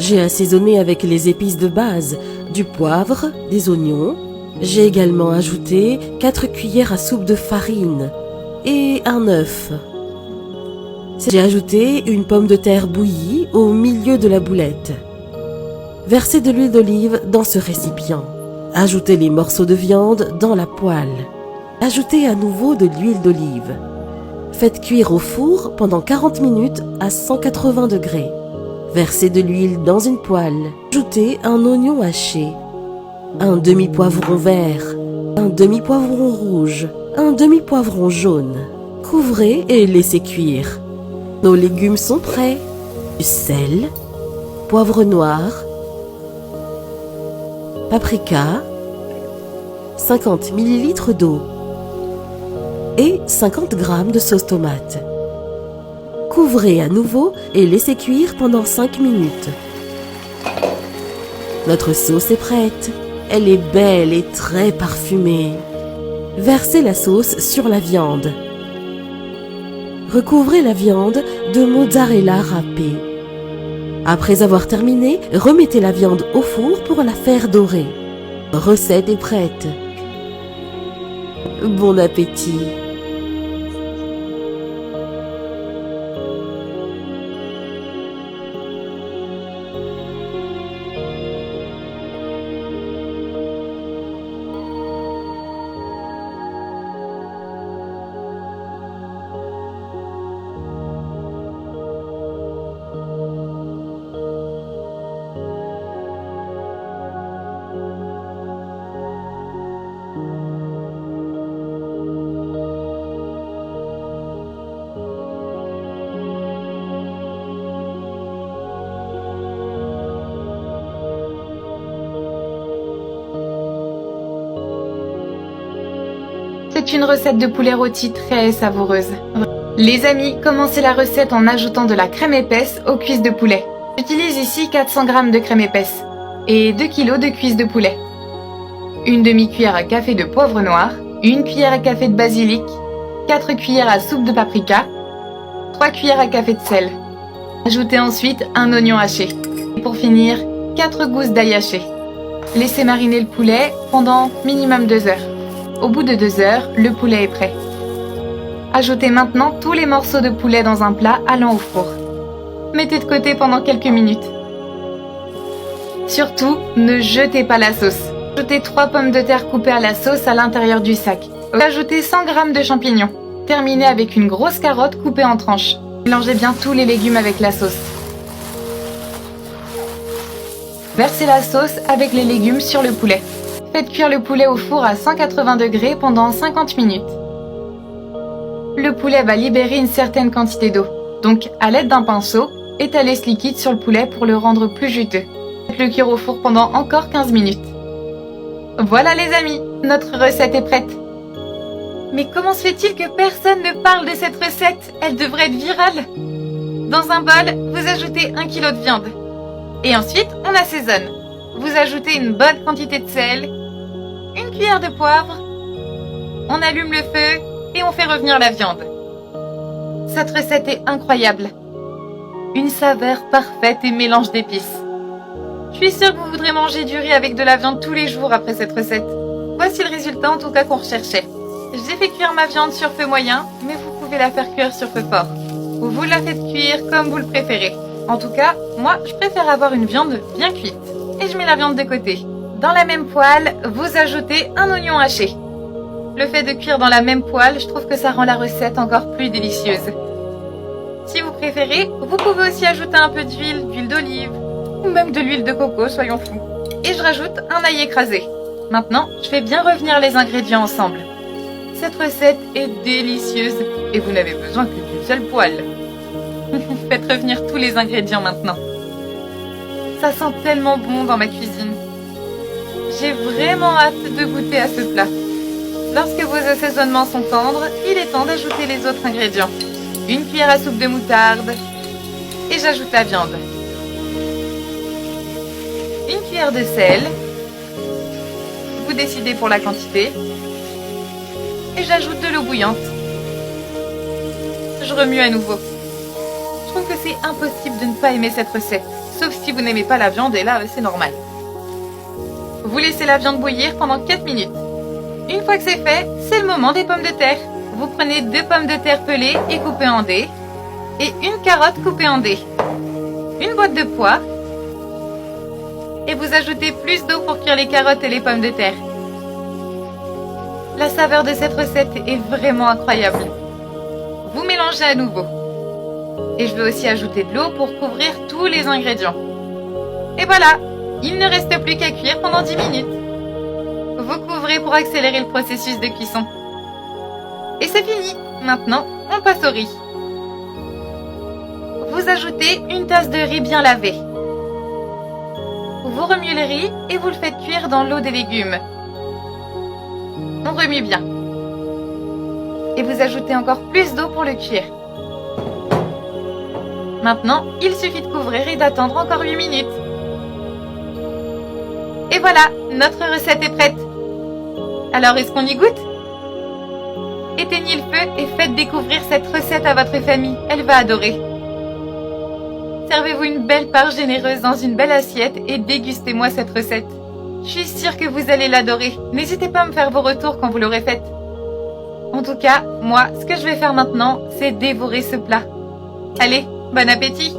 J'ai assaisonné avec les épices de base, du poivre, des oignons. J'ai également ajouté 4 cuillères à soupe de farine et un œuf. J'ai ajouté une pomme de terre bouillie au milieu de la boulette. Versez de l'huile d'olive dans ce récipient. Ajoutez les morceaux de viande dans la poêle. Ajoutez à nouveau de l'huile d'olive. Faites cuire au four pendant 40 minutes à 180 degrés. Versez de l'huile dans une poêle. Ajoutez un oignon haché, un demi-poivron vert, un demi-poivron rouge, un demi-poivron jaune. Couvrez et laissez cuire. Nos légumes sont prêts. Du sel, poivre noir, paprika, 50 ml d'eau et 50 g de sauce tomate. Couvrez à nouveau et laissez cuire pendant 5 minutes. Notre sauce est prête. Elle est belle et très parfumée. Versez la sauce sur la viande. Recouvrez la viande de mozzarella râpée. Après avoir terminé, remettez la viande au four pour la faire dorer. Recette est prête. Bon appétit! C'est une recette de poulet rôti très savoureuse. Les amis, commencez la recette en ajoutant de la crème épaisse aux cuisses de poulet. J'utilise ici 400 g de crème épaisse et 2 kg de cuisses de poulet. Une demi-cuillère à café de poivre noir, une cuillère à café de basilic, 4 cuillères à soupe de paprika, 3 cuillères à café de sel. Ajoutez ensuite un oignon haché. Et pour finir, 4 gousses d'ail haché. Laissez mariner le poulet pendant minimum 2 heures. Au bout de 2 heures, le poulet est prêt. Ajoutez maintenant tous les morceaux de poulet dans un plat allant au four. Mettez de côté pendant quelques minutes. Surtout, ne jetez pas la sauce. Ajoutez 3 pommes de terre coupées à la sauce à l'intérieur du sac. Ajoutez 100 g de champignons. Terminez avec une grosse carotte coupée en tranches. Mélangez bien tous les légumes avec la sauce. Versez la sauce avec les légumes sur le poulet. Faites cuire le poulet au four à 180 degrés pendant 50 minutes. Le poulet va libérer une certaine quantité d'eau. Donc, à l'aide d'un pinceau, étalez ce liquide sur le poulet pour le rendre plus juteux. Faites-le cuire au four pendant encore 15 minutes. Voilà les amis, notre recette est prête. Mais comment se fait-il que personne ne parle de cette recette? Elle devrait être virale. Dans un bol, vous ajoutez 1 kg de viande. Et ensuite, on assaisonne. Vous ajoutez une bonne quantité de sel, une cuillère de poivre, on allume le feu et on fait revenir la viande. Cette recette est incroyable. Une saveur parfaite et mélange d'épices. Je suis sûre que vous voudrez manger du riz avec de la viande tous les jours après cette recette. Voici le résultat en tout cas qu'on recherchait. J'ai fait cuire ma viande sur feu moyen, mais vous pouvez la faire cuire sur feu fort. Ou vous la faites cuire comme vous le préférez. En tout cas, moi, je préfère avoir une viande bien cuite. Et je mets la viande de côté. Dans la même poêle, vous ajoutez un oignon haché. Le fait de cuire dans la même poêle, je trouve que ça rend la recette encore plus délicieuse. Si vous préférez, vous pouvez aussi ajouter un peu d'huile d'olive, ou même de l'huile de coco, soyons fous. Et je rajoute un ail écrasé. Maintenant, je fais bien revenir les ingrédients ensemble. Cette recette est délicieuse et vous n'avez besoin que d'une seule poêle. Faites revenir tous les ingrédients maintenant. Ça sent tellement bon dans ma cuisine. J'ai vraiment hâte de goûter à ce plat. Lorsque vos assaisonnements sont tendres, il est temps d'ajouter les autres ingrédients. Une cuillère à soupe de moutarde et j'ajoute la viande. Une cuillère de sel. Vous décidez pour la quantité. Et j'ajoute de l'eau bouillante. Je remue à nouveau. Je trouve que c'est impossible de ne pas aimer cette recette, sauf si vous n'aimez pas la viande, et là, c'est normal. Vous laissez la viande bouillir pendant 4 minutes. Une fois que c'est fait, c'est le moment des pommes de terre. Vous prenez 2 pommes de terre pelées et coupées en dés, et une carotte coupée en dés, une boîte de pois, et vous ajoutez plus d'eau pour cuire les carottes et les pommes de terre. La saveur de cette recette est vraiment incroyable. Vous mélangez à nouveau. Et je vais aussi ajouter de l'eau pour couvrir tous les ingrédients. Et voilà, il ne reste plus qu'à cuire pendant 10 minutes. Vous couvrez pour accélérer le processus de cuisson. Et c'est fini. Maintenant, on passe au riz. Vous ajoutez une tasse de riz bien lavé. Vous remuez le riz et vous le faites cuire dans l'eau des légumes. On remue bien. Et vous ajoutez encore plus d'eau pour le cuire. Maintenant, il suffit de couvrir et d'attendre encore 8 minutes. Et voilà, notre recette est prête. Alors, est-ce qu'on y goûte? Éteignez le feu et faites découvrir cette recette à votre famille. Elle va adorer. Servez-vous une belle part généreuse dans une belle assiette et dégustez-moi cette recette. Je suis sûre que vous allez l'adorer. N'hésitez pas à me faire vos retours quand vous l'aurez faite. En tout cas, moi, ce que je vais faire maintenant, c'est dévorer ce plat. Allez, bon appétit!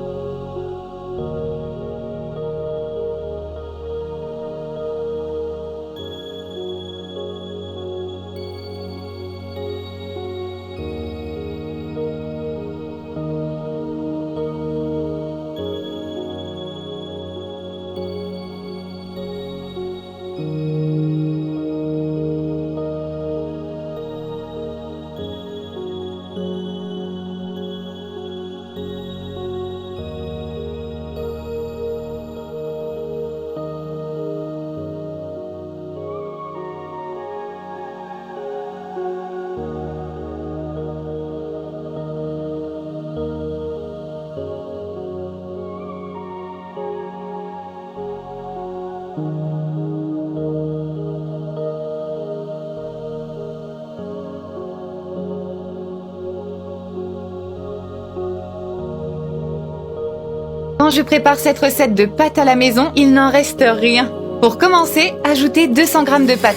Quand je prépare cette recette de pâtes à la maison, il n'en reste rien. Pour commencer, ajoutez 200 g de pâte.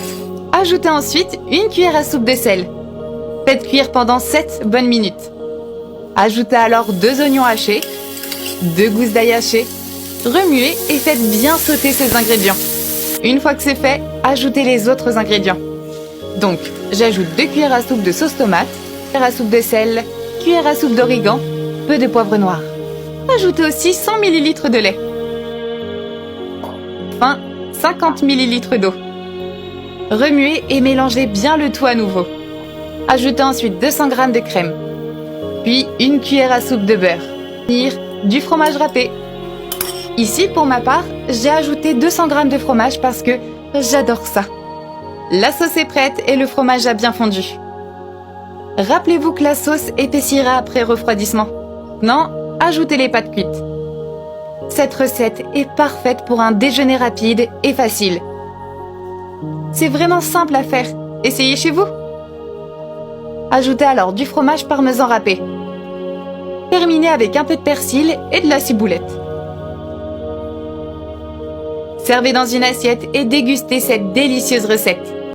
Ajoutez ensuite une cuillère à soupe de sel. Faites cuire pendant 7 bonnes minutes. Ajoutez alors 2 oignons hachés, 2 gousses d'ail hachées. Remuez et faites bien sauter ces ingrédients. Une fois que c'est fait, ajoutez les autres ingrédients. Donc, j'ajoute 2 cuillères à soupe de sauce tomate, cuillère à soupe de sel, cuillère à soupe d'origan, peu de poivre noir. Ajoutez aussi 100 ml de lait. Enfin, 50 ml d'eau. Remuez et mélangez bien le tout à nouveau. Ajoutez ensuite 200 g de crème. Puis une cuillère à soupe de beurre. Finir du fromage râpé. Ici, pour ma part, j'ai ajouté 200 g de fromage parce que j'adore ça. La sauce est prête et le fromage a bien fondu. Rappelez-vous que la sauce épaissira après refroidissement. Maintenant, ajoutez les pâtes cuites. Cette recette est parfaite pour un déjeuner rapide et facile. C'est vraiment simple à faire. Essayez chez vous. Ajoutez alors du fromage parmesan râpé. Terminez avec un peu de persil et de la ciboulette. Servez dans une assiette et dégustez cette délicieuse recette.